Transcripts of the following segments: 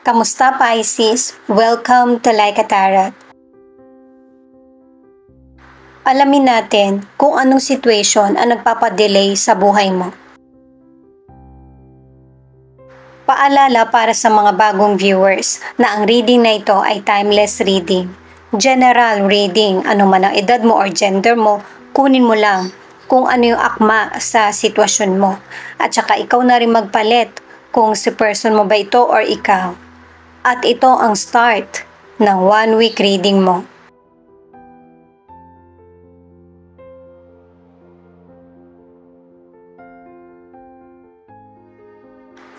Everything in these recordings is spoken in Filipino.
Kamusta Pisces? Welcome to Like a Tarot. Alamin natin kung anong situation ang nagpapadelay sa buhay mo. Paalala para sa mga bagong viewers na ang reading na ito ay timeless reading. General reading, ano man ang edad mo or gender mo, kunin mo lang kung ano yung akma sa sitwasyon mo. At saka ikaw na rin magpalit kung si person mo ba ito or ikaw. At ito ang start ng 1 week reading mo.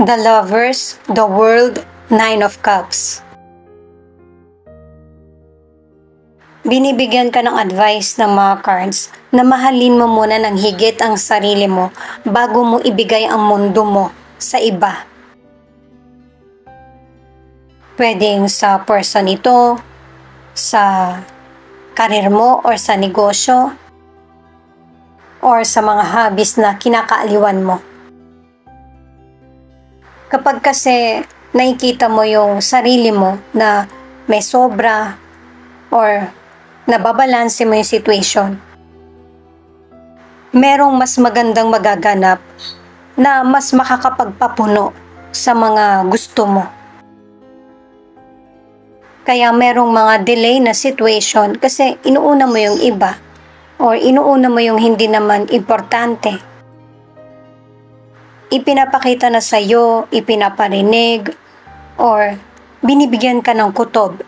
The Lovers, the World, 9 of Cups. Binibigyan ka ng advice ng mga cards na mahalin mo muna ng higit ang sarili mo bago mo ibigay ang mundo mo sa iba. Pwedeng sa person ito, sa karir mo or sa negosyo, or sa mga hobbies na kinakaaliwan mo. Kapag kasi nakikita mo yung sarili mo na may sobra or nababalanse mo yung situation, merong mas magandang magaganap na mas makakapagpapuno sa mga gusto mo. Kaya merong mga delay na situation kasi inuuna mo yung iba or inuuna mo yung hindi naman importante. Ipinapakita na sa'yo, ipinaparinig, or binibigyan ka ng kutob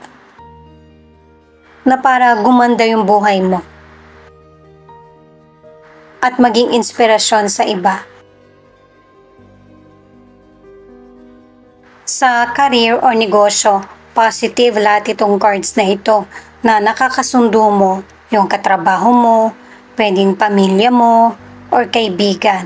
na para gumanda yung buhay mo at maging inspirasyon sa iba. Sa career o negosyo, positive lahat itong cards na ito na nakakasundo mo yung katrabaho mo, pwedeng pamilya mo, or kaibigan.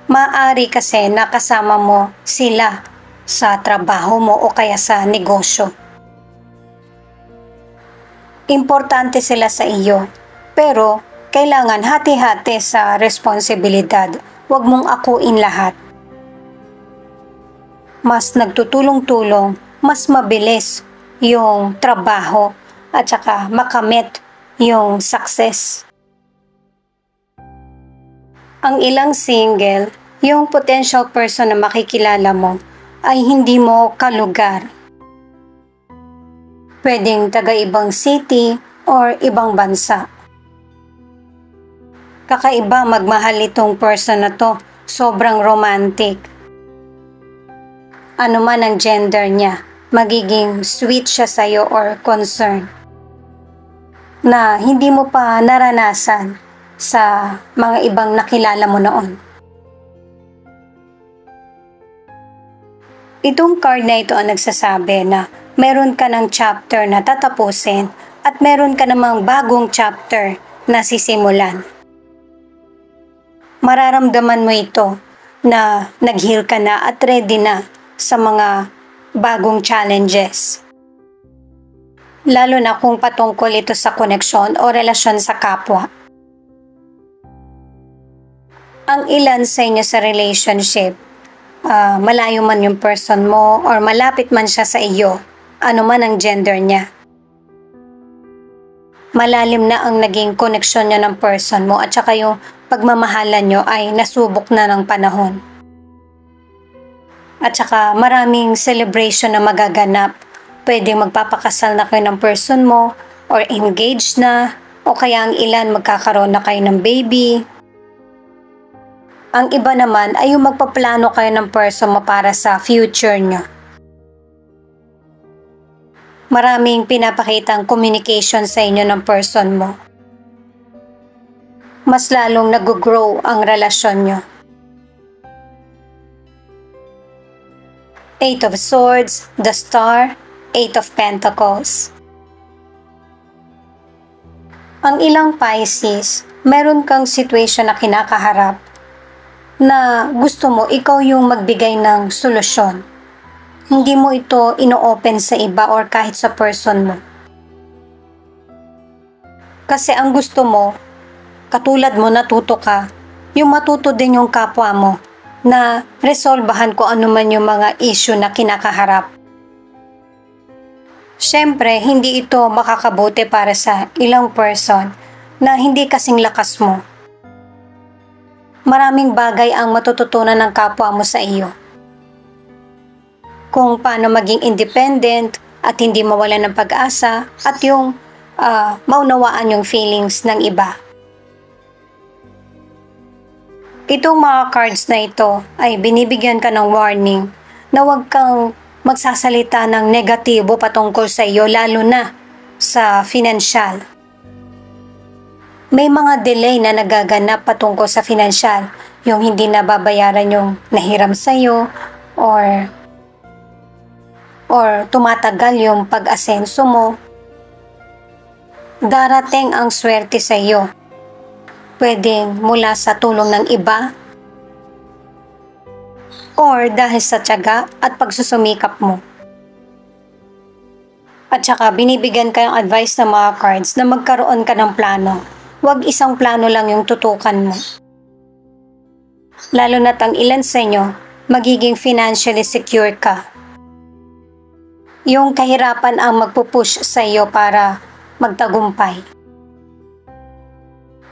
Maaari kasi nakasama mo sila sa trabaho mo o kaya sa negosyo. Importante sila sa iyo, pero kailangan hati-hati sa responsibilidad. Huwag mong akuin lahat. Mas nagtutulong-tulong, mas mabilis yung trabaho at saka makamit yung success. Ang ilang single, yung potential person na makikilala mo ay hindi mo kalugar. Pwedeng taga-ibang city or ibang bansa. Kakaiba magmahal itong person na to, sobrang romantic. Ano man ang gender niya, magiging sweet siya sa'yo or concern na hindi mo pa naranasan sa mga ibang nakilala mo noon. Itong card na ito ang nagsasabi na meron ka ng chapter na tatapusin at meron ka namang bagong chapter na sisimulan. Mararamdaman mo ito na nag-heal ka na at ready na sa mga bagong challenges. Lalo na kung patungkol ito sa koneksyon o relasyon sa kapwa. Ang ilan sa inyo sa relationship, malayo man yung person mo or malapit man siya sa iyo, ano man ang gender niya. Malalim na ang naging koneksyon niyo ng person mo at saka yung pagmamahalan niyo ay nasubok na ng panahon. At saka maraming celebration na magaganap. Pwedeng magpapakasal na kayo ng person mo or engaged na o kaya ang ilan magkakaroon na kayo ng baby. Ang iba naman ay yung magpaplano kayo ng person mo para sa future nyo. Maraming pinapakitang communication sa inyo ng person mo. Mas lalong nag-grow ang relasyon nyo. 8 of Swords, the Star, 8 of Pentacles. Ang ilang Pisces, meron kang situation na kinakaharap na gusto mo ikaw yung magbigay ng solusyon. Hindi mo ito ino-open sa iba or kahit sa person mo. Kasi ang gusto mo, katulad mo natuto ka, yung matuto din yung kapwa mo na resolbahan kung ano man yung mga issue na kinakaharap. Siyempre, hindi ito makakabuti para sa ilang person na hindi kasing lakas mo. Maraming bagay ang matututunan ng kapwa mo sa iyo. Kung paano maging independent at hindi mawalan ng pag-asa at yung maunawaan yung feelings ng iba. Itong mga cards na ito ay binibigyan ka ng warning na huwag kang magsasalita ng negatibo patungkol sa iyo, lalo na sa financial. May mga delay na nagaganap patungkol sa financial, yung hindi nababayaran yung nahiram sa iyo or tumatagal yung pag-asenso mo. Darating ang swerte sa iyo. Pwedeng mula sa tulong ng iba or dahil sa tiyaga at pagsusumikap mo. At saka binibigyan ka ng advice ng mga cards na magkaroon ka ng plano. Huwag isang plano lang yung tutukan mo. Lalo na't ang ilan sa inyo, magiging financially secure ka. Yung kahirapan ang magpupush sa iyo para magtagumpay.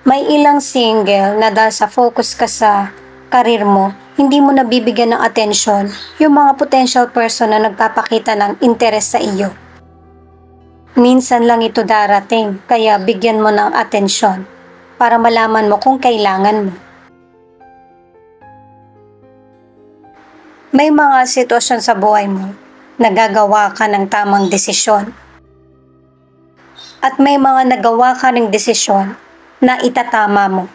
May ilang single na dahil sa focus ka sa karir mo, hindi mo nabibigyan ng atensyon yung mga potential person na nagpapakita ng interes sa iyo. Minsan lang ito darating, kaya bigyan mo ng atensyon para malaman mo kung kailangan mo. May mga sitwasyon sa buhay mo, nagagawa ka ng tamang desisyon. At may mga nagawa ka ng desisyon na itatama mo.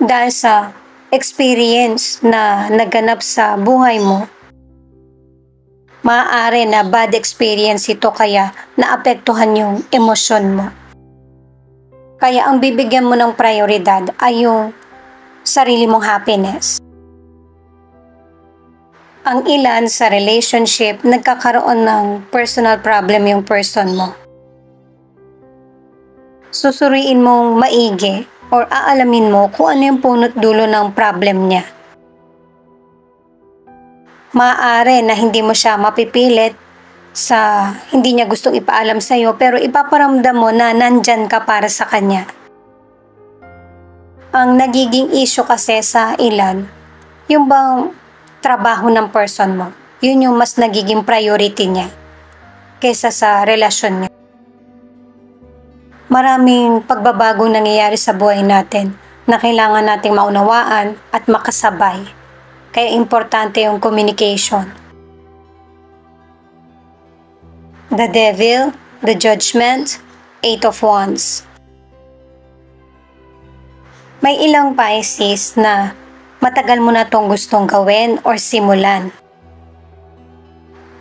Dahil sa experience na naganap sa buhay mo, maaari na bad experience ito kaya naapektuhan yung emosyon mo. Kaya ang bibigyan mo ng prioridad ay yung sarili mong happiness. Ang ilan sa relationship, nagkakaroon ng personal problem yung person mo. Susuriin mong maigi or aalamin mo kung ano yung punot dulo ng problem niya. Maaari na hindi mo siya mapipilit sa hindi niya gustong ipaalam sa iyo, pero ipaparamdam mo na nandyan ka para sa kanya. Ang nagiging issue kasi sa ilan, yung bang trabaho ng person mo, yun yung mas nagiging priority niya kaysa sa relasyon niya. Maraming pagbabagong nangyayari sa buhay natin na kailangan nating maunawaan at makasabay. Kaya importante yung communication. The Devil, the Judgment, 8 of Wands. May ilang Pisces na matagal mo na tong gustong gawin or simulan.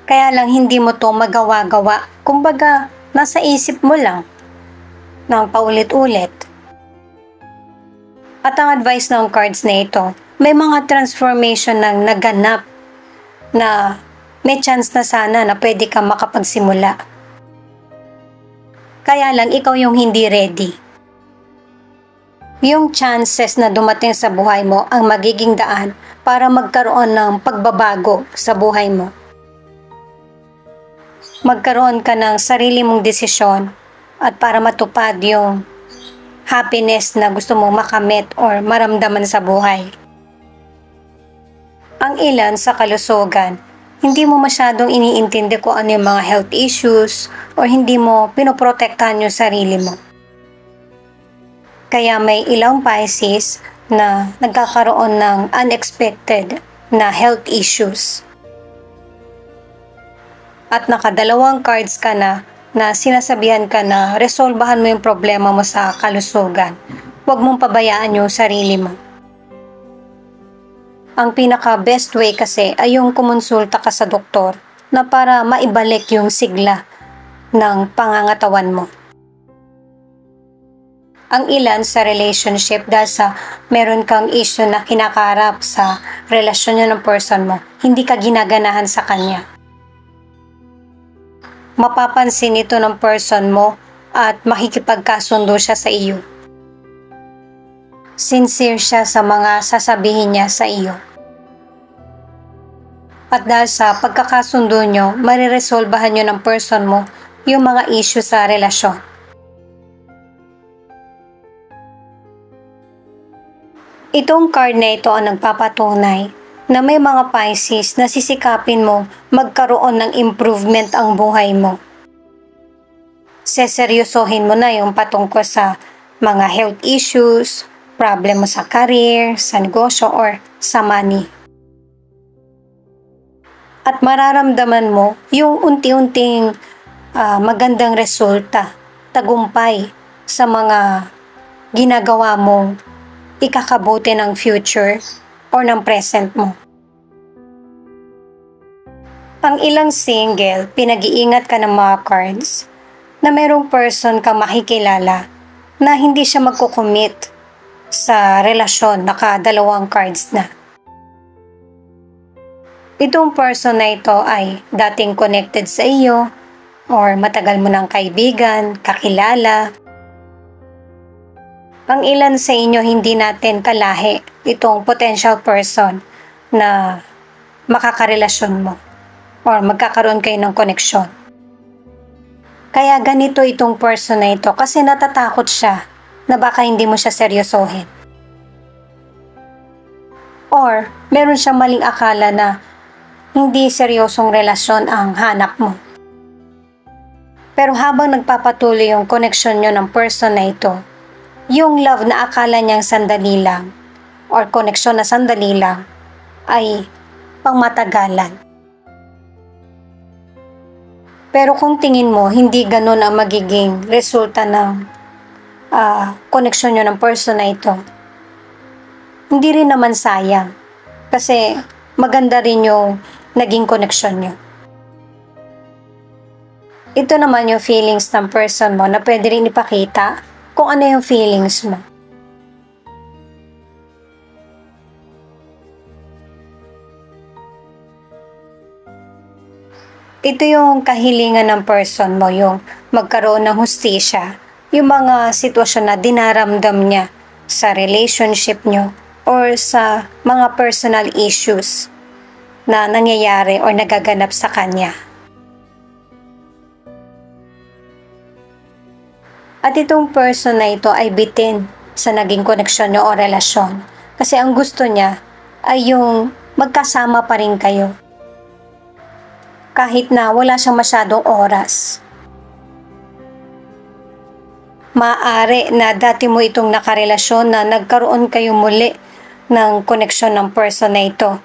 Kaya lang hindi mo to magawa-gawa. Kumbaga, nasa isip mo lang ng paulit-ulit. At ang advice ng cards na ito, may mga transformation nang naganap na may chance na sana na pwede kang makapagsimula. Kaya lang ikaw yung hindi ready. Yung chances na dumating sa buhay mo ang magiging daan para magkaroon ng pagbabago sa buhay mo. Magkaroon ka ng sarili mong desisyon at para matupad yung happiness na gusto mong makamit or maramdaman sa buhay. Ang ilan sa kalusugan, hindi mo masyadong iniintindi kung ano yung mga health issues o hindi mo pinoprotektahan yung sarili mo. Kaya may ilang Pisces na nagkakaroon ng unexpected na health issues. At nakadalawang cards ka na sinasabihan ka na resolbahan mo yung problema mo sa kalusugan. Huwag mong pabayaan yung sarili mo. Ang pinaka-best way kasi ay yung kumonsulta ka sa doktor na para maibalik yung sigla ng pangangatawan mo. Ang ilan sa relationship dahil sa meron kang issue na kinakaharap sa relasyon nyo ng person mo, hindi ka ginaganahan sa kanya. Mapapansin ito ng person mo at makikipagkasundo siya sa iyo. sincere siya sa mga sasabihin niya sa iyo. At dahil sa pagkakasundo nyo, mariresolbahan nyo ng person mo yung mga issue sa relasyon. Itong card na ito ang nagpapatunay na may mga Pisces na sisikapin mo magkaroon ng improvement ang buhay mo. Seseryosohin mo na yung patungkol sa mga health issues, problem mo sa career, sa negosyo, or sa money. At mararamdaman mo yung unti-unting magandang resulta, tagumpay sa mga ginagawa mong ikakabuti ng future or ng present mo. Ang ilang single, pinag-iingat ka ng mga cards na mayroong person kang makikilala na hindi siya magkukommit sa relasyon, nakadalawang cards na. Itong person na ito ay dating connected sa iyo or matagal mo ng kaibigan, kakilala. Ang ilan sa inyo hindi natin kalahi itong potential person na makakarelasyon mo or magkakaroon kayo ng koneksyon. Kaya ganito itong person na ito kasi natatakot siya na baka hindi mo siya seryosohin. Or meron siyang maling akala na hindi seryosong relasyon ang hanap mo. Pero habang nagpapatuloy yung koneksyon nyo ng person na ito, yung love na akala niyang sandali lang or koneksyon na sandali lang ay pangmatagalan. Pero kung tingin mo hindi ganun ang magiging resulta ng koneksyon nyo ng person na ito, hindi rin naman sayang kasi maganda rin yung naging koneksyon nyo. Ito naman yung feelings ng person mo na pwede rin ipakita kung ano yung feelings mo. Ito yung kahilingan ng person mo, yung magkaroon ng hustisya, yung mga sitwasyon na dinaramdam niya sa relationship nyo or sa mga personal issues na nangyayari or nagaganap sa kanya. At itong person na ito ay bitin sa naging koneksyon nyo o relasyon. Kasi ang gusto niya ay yung magkasama pa rin kayo. Kahit na wala siyang masyadong oras. Maaari na dati mo itong nakarelasyon na nagkaroon kayo muli ng koneksyon ng person na ito.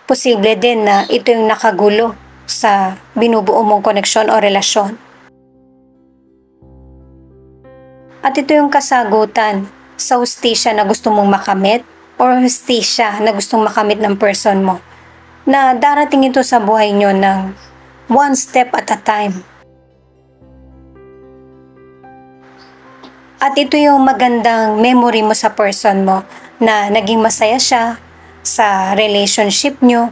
Posible din na ito yung nakagulo sa binubuo mong koneksyon o relasyon. At ito yung kasagutan sa hustisya na gusto mong makamit or hustisya na gustong makamit ng person mo na darating ito sa buhay nyo ng one step at a time. At ito yung magandang memory mo sa person mo na naging masaya siya sa relationship nyo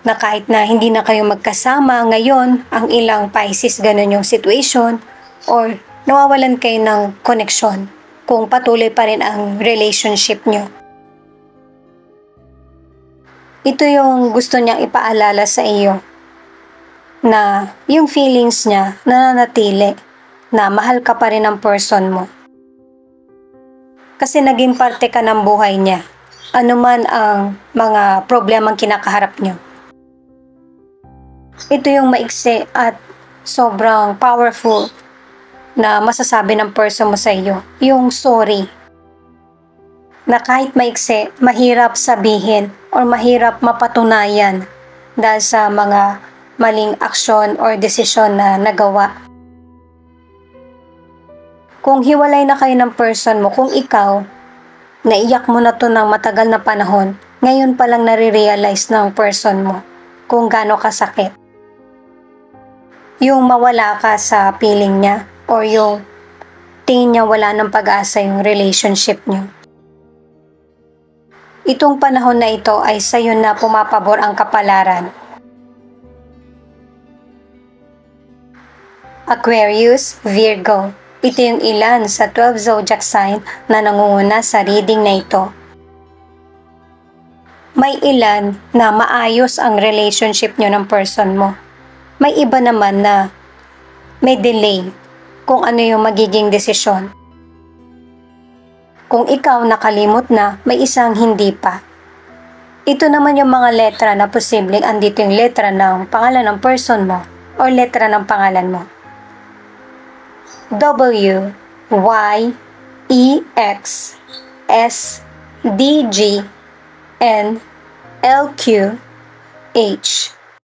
na kahit na hindi na kayo magkasama ngayon, ang ilang Pisces ganun yung situation or nawawalan kayo ng koneksyon kung patuloy pa rin ang relationship nyo. Ito yung gusto niyang ipaalala sa iyo na yung feelings niya nananatili na mahal ka pa rin ng person mo. Kasi naging parte ka ng buhay niya, anuman ang mga problemang kinakaharap nyo. Ito yung maiksi at sobrang powerful na masasabi ng person mo sa iyo, yung sorry. Na kahit maiksi, mahirap sabihin or mahirap mapatunayan dahil sa mga maling aksyon or desisyon na nagawa. Kung hiwalay na kayo ng person mo, kung ikaw, naiyak mo na to ng matagal na panahon, ngayon pa lang nare-realize ng person mo kung gaano kasakit. Yung mawala ka sa feeling niya, or yung tingin niya wala ng pag-asa yung relationship niyo. Itong panahon na ito ay sa'yo na pumapabor ang kapalaran. Aquarius, Virgo, Ito yung ilan sa 12 zodiac sign na nangunguna sa reading na ito. May ilan na maayos ang relationship nyo ng person mo. May iba naman na may delay kung ano yung magiging desisyon. Kung ikaw nakalimot na, may isang hindi pa. Ito naman yung mga letra na posibleng andito yung letra ng pangalan ng person mo o letra ng pangalan mo. W, Y, E, X, S, D, G, N, L, Q, H.